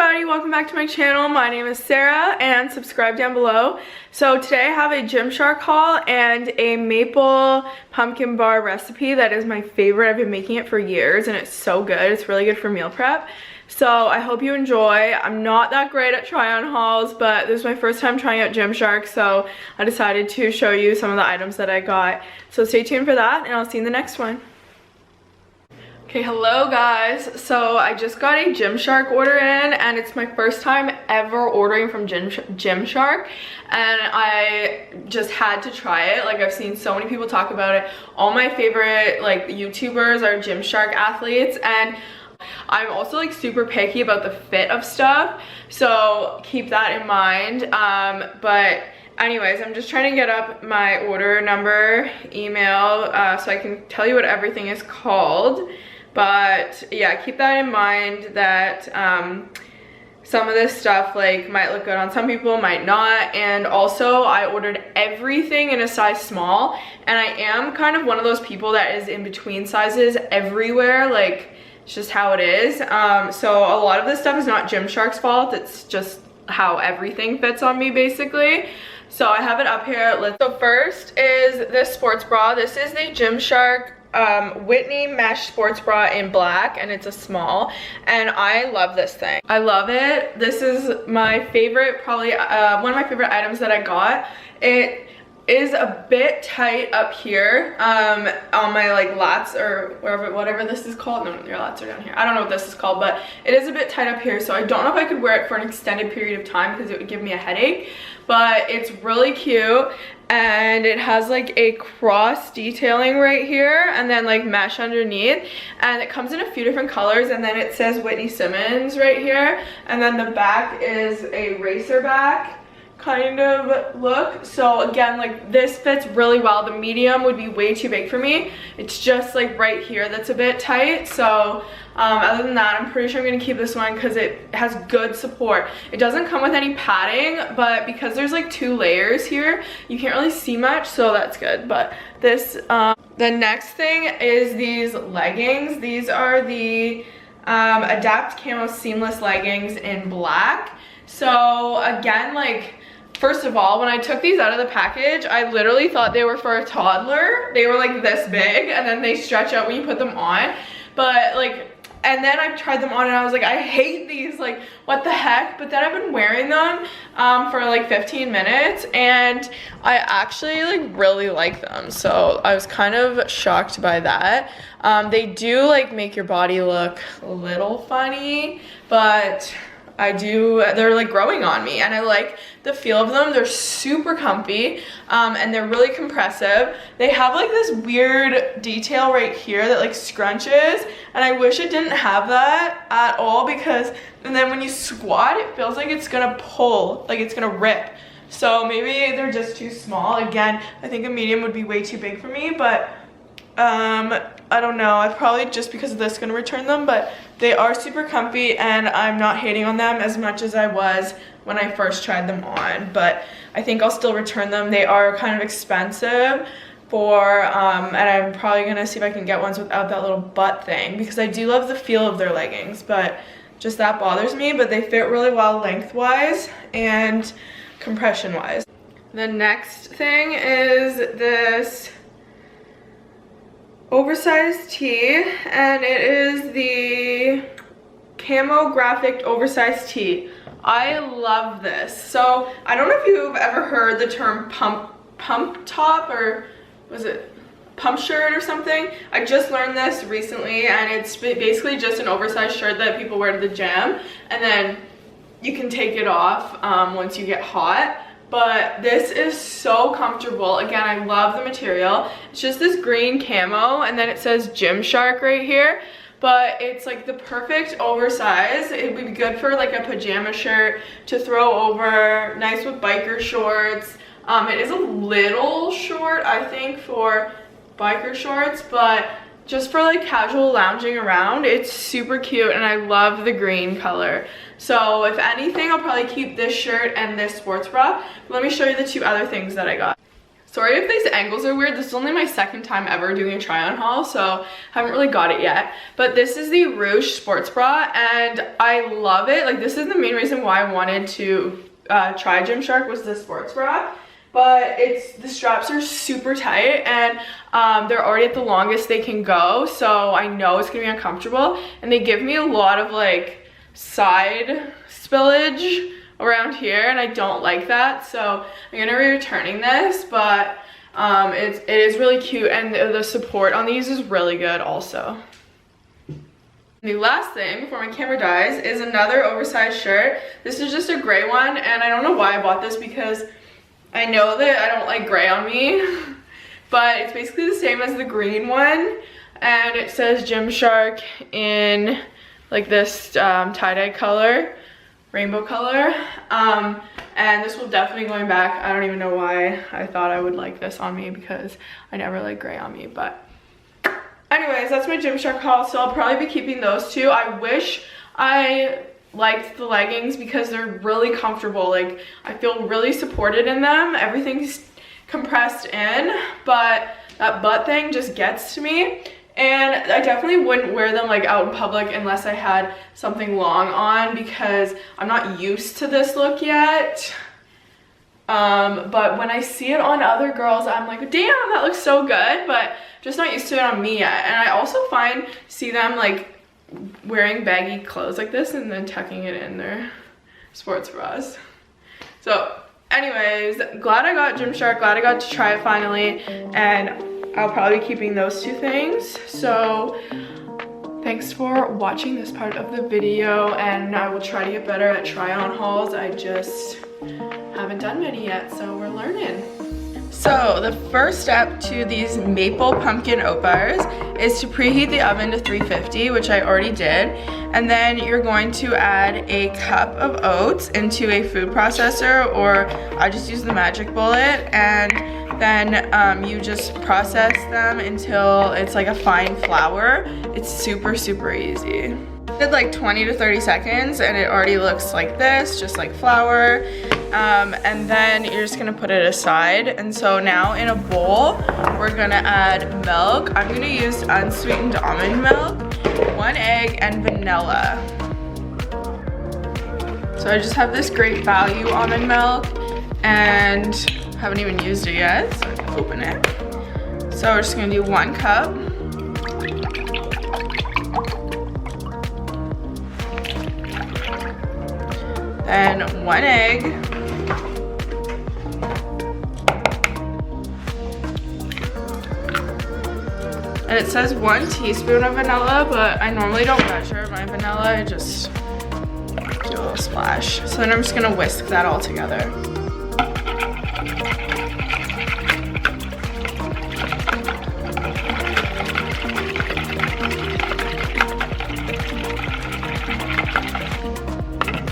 everybody, welcome back to my channel. My name is Sarah and subscribe down below. So today I have a Gymshark haul and a maple pumpkin bar recipe that is my favorite. I've been making it for years and it's so good. It's really good for meal prep. So I hope you enjoy. I'm not that great at try on hauls, but this is my first time trying out Gymshark, so I decided to show you some of the items that I got. So stay tuned for that and I'll see you in the next one. Okay, hello guys. So I just got a Gymshark order in and it's my first time ever ordering from Gymshark, and I just had to try it. Like, I've seen so many people talk about it. All my favorite like YouTubers are Gymshark athletes, and I'm also like super picky about the fit of stuff, so keep that in mind. But anyways, I'm just trying to get up my order number, email, so I can tell you what everything is called. But yeah, keep that in mind that some of this stuff like might look good on some people, might not. And also I ordered everything in a size small, and I am kind of one of those people that is in between sizes everywhere. Like, it's just how it is. So a lot of this stuff is not Gymshark's fault, it's just how everything fits on me basically. So I have it up here. So first is this sports bra. This is the Gymshark Whitney mesh sports bra in black, and it's a small, and I love this thing. I love it. This is my favorite, probably one of my favorite items that I got. It is a bit tight up here on my like lats, or whatever this is called. No, your lats are down here. I don't know what this is called, but it is a bit tight up here, so I don't know if I could wear it for an extended period of time because it would give me a headache. But it's really cute, and it has like a cross detailing right here and then like mesh underneath, and it comes in a few different colors, and then it says Whitney Simmons right here, and then the back is a racer back kind of look. So again, like, this fits really well. The medium would be way too big for me. It's just like right here that's a bit tight. So other than that, I'm pretty sure I'm gonna keep this one because it has good support. It doesn't come with any padding, but because there's like 2 layers here, you can't really see much, so that's good. But this the next thing is these leggings. These are the Adapt Camo Seamless leggings in black. So again, like, first of all, when I took these out of the package, I literally thought they were for a toddler. They were like this big, and then they stretch out when you put them on. But like, and then I tried them on and I was like, I hate these, like, what the heck? But then I've been wearing them for like 15 minutes and I actually like really like them. So I was kind of shocked by that. They do like make your body look a little funny, but they're like growing on me, and I like the feel of them. They're super comfy, and they're really compressive. They have like this weird detail right here that like scrunches, and I wish it didn't have that at all, because and then when you squat, it feels like it's gonna pull, like it's gonna rip. So maybe they're just too small. Again, I think a medium would be way too big for me, but I don't know. I'm probably just because of this gonna return them, but they are super comfy and I'm not hating on them as much as I was when I first tried them on. But I think I'll still return them. They are kind of expensive for and I'm probably gonna see if I can get ones without that little butt thing, because I do love the feel of their leggings, but just that bothers me. But they fit really well lengthwise and compression wise. The next thing is this oversized tee, and it is the camo graphic oversized tee. I love this. So I don't know if you've ever heard the term pump top, or was it pump shirt or something. I just learned this recently, and it's basically just an oversized shirt that people wear to the gym, and then you can take it off once you get hot. But this is so comfortable. Again, I love the material. It's just this green camo, and then it says Gymshark right here. But it's like the perfect oversize. It would be good for like a pajama shirt to throw over, nice with biker shorts. It is a little short, I think, for biker shorts, but just for like casual lounging around, it's super cute, and I love the green color. So if anything, I'll probably keep this shirt and this sports bra. Let me show you the 2 other things that I got. Sorry if these angles are weird. This is only my second time ever doing a try on haul, so I haven't really got it yet. But this is the Rouge sports bra and I love it. Like, this is the main reason why I wanted to try Gymshark was the sports bra. But the straps are super tight and they're already at the longest they can go, so I know it's gonna be uncomfortable. And they give me a lot of like side spillage around here and I don't like that, so I'm gonna be returning this. But it is really cute and the support on these is really good also. The last thing before my camera dies is another oversized shirt. This is just a gray one and I don't know why I bought this because I know that I don't like gray on me, but it's basically the same as the green one. And it says Gymshark in like this tie-dye color, rainbow color. And this will definitely be going back. I don't even know why I thought I would like this on me because I never like gray on me. But anyways, that's my Gymshark haul. So I'll probably be keeping those two. I wish I liked the leggings because they're really comfortable. Like, I feel really supported in them. Everything's compressed in, but that butt thing just gets to me. And I definitely wouldn't wear them like out in public unless I had something long on because I'm not used to this look yet. But when I see it on other girls, I'm like, damn, that looks so good, but just not used to it on me yet. And I also see them like wearing baggy clothes like this and then tucking it in their sports bras. So anyways, glad I got Gymshark, glad I got to try it finally, and I'll probably be keeping those two things. So thanks for watching this part of the video, and I will try to get better at try on hauls. I just haven't done many yet, so we're learning. So the first step to these maple pumpkin oat bars is to preheat the oven to 350, which I already did. And then you're going to add a cup of oats into a food processor, or I just use the Magic Bullet, and then you just process them until it's like a fine flour. It's super, super easy. I did like 20 to 30 seconds and it already looks like this, just like flour. And then you're just gonna put it aside. And so now in a bowl, we're gonna add milk. I'm gonna use unsweetened almond milk, 1 egg, and vanilla. So I just have this Great Value almond milk and haven't even used it yet, so I can open it. So we're just gonna do 1 cup. Then 1 egg. And it says 1 teaspoon of vanilla, but I normally don't measure my vanilla, I just do a little splash. So then I'm just gonna whisk that all together.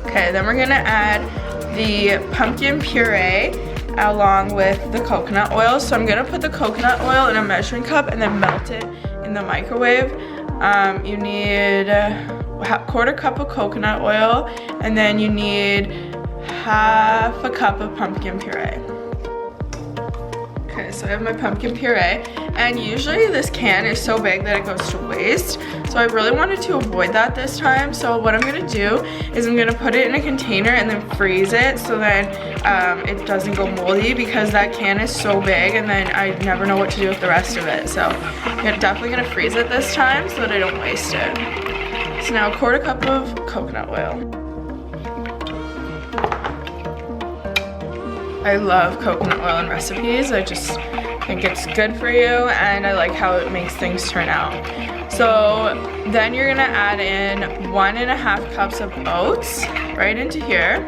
Okay, then we're gonna add the pumpkin puree along with the coconut oil. So I'm gonna put the coconut oil in a measuring cup and then melt it in the microwave. You need a quarter cup of coconut oil, and then you need half a cup of pumpkin puree. Okay, so I have my pumpkin puree, and usually this can is so big that it goes to waste. So I really wanted to avoid that this time. So what I'm gonna do is I'm gonna put it in a container and then freeze it so then it doesn't go moldy, because that can is so big and then I never know what to do with the rest of it. So I'm definitely gonna freeze it this time so that I don't waste it. So now a quarter cup of coconut oil. I love coconut oil in recipes. I just think it's good for you and I like how it makes things turn out. So then you're gonna add in 1.5 cups of oats right into here.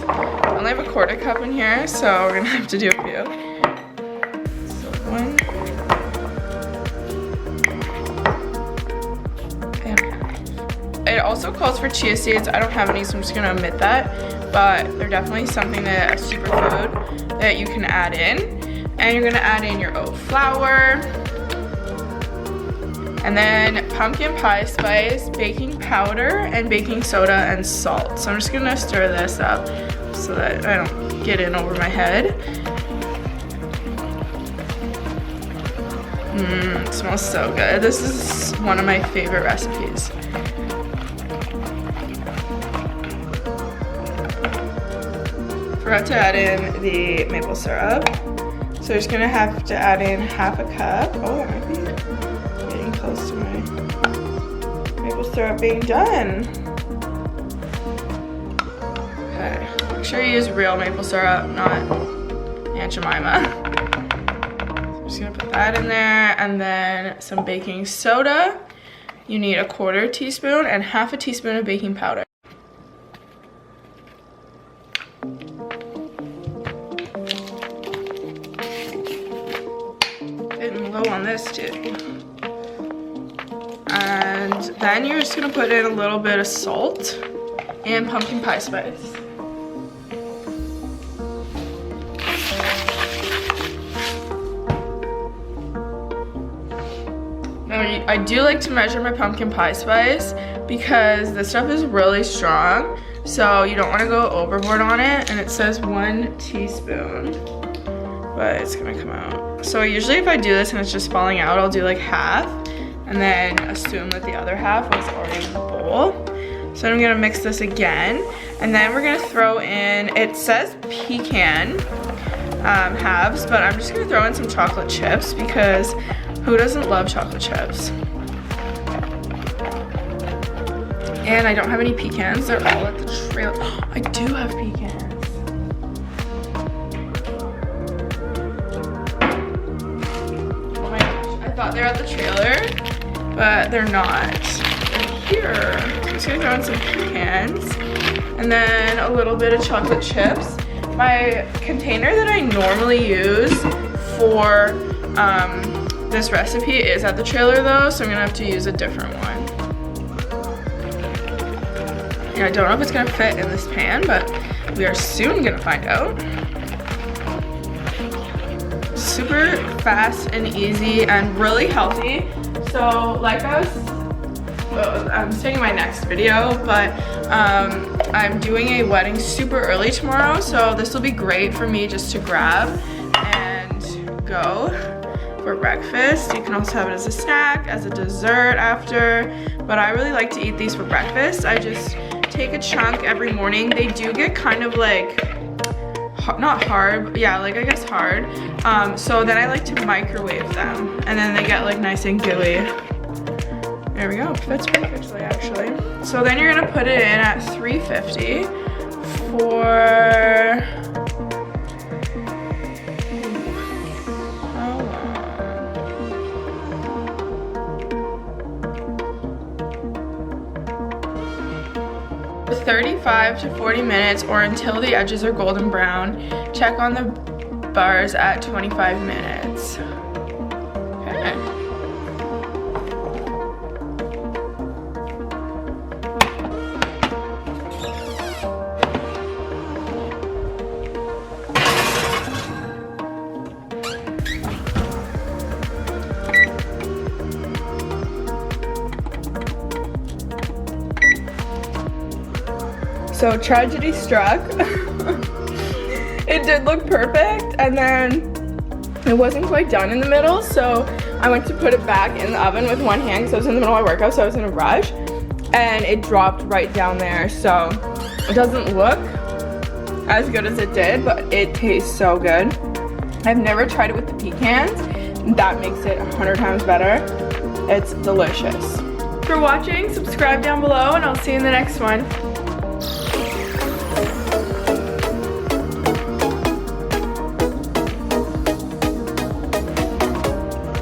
I only have a quarter cup in here, so we're gonna have to do a few. So 1. It also calls for chia seeds. I don't have any, so I'm just gonna omit that. But they're definitely something that a superfood that you can add in. And you're gonna add in your oat flour. And then pumpkin pie spice, baking powder, and baking soda and salt. So I'm just gonna stir this up so that I don't it in over my head. It smells so good. This is one of my favorite recipes. Forgot to add in the maple syrup. So we're just gonna have to add in half a cup. Oh, I might be getting close to my maple syrup being done. Okay, make sure you use real maple syrup, not Aunt Jemima. Just gonna put that in there, and then some baking soda. You need 1/4 teaspoon and half a teaspoon of baking powder. Getting low on this too. And then you're just gonna put in a little bit of salt and pumpkin pie spice. Now, I do like to measure my pumpkin pie spice because this stuff is really strong, so you don't want to go overboard on it, and it says 1 teaspoon, but it's gonna come out. So usually if I do this and it's just falling out, I'll do like half, and then assume that the other half was already in the bowl. So I'm gonna mix this again, and then we're gonna throw in, it says pecan halves, but I'm just gonna throw in some chocolate chips because who doesn't love chocolate chips? And I don't have any pecans. They're all at the trailer. Oh, I do have pecans. Oh my gosh. I thought they were at the trailer, but they're not. They're here. So I'm just gonna throw in some pecans and then a little bit of chocolate chips. My container that I normally use for this recipe is at the trailer though, so I'm gonna have to use a different one. And I don't know if it's gonna fit in this pan, but we are soon gonna find out. Super fast and easy and really healthy. So like I'm saying my next video, but I'm doing a wedding super early tomorrow, so this will be great for me just to grab and go for breakfast. You can also have it as a snack, as a dessert after, but I really like to eat these for breakfast. I just take a chunk every morning. They do get kind of like, not hard, but yeah, like I guess hard. So then I like to microwave them, and then they get like nice and gooey. There we go, fits perfectly actually. So then you're gonna put it in at 350 for, how long? 35 to 40 minutes, or until the edges are golden brown. Check on the bars at 25 minutes. Okay. So tragedy struck. It did look perfect, and then it wasn't quite done in the middle, so I went to put it back in the oven with one hand because I was in the middle of my workout, so I was in a rush, and it dropped right down there. So it doesn't look as good as it did, but it tastes so good. I've never tried it with the pecans. That makes it 100 times better. It's delicious. For watching, subscribe down below, and I'll see you in the next one.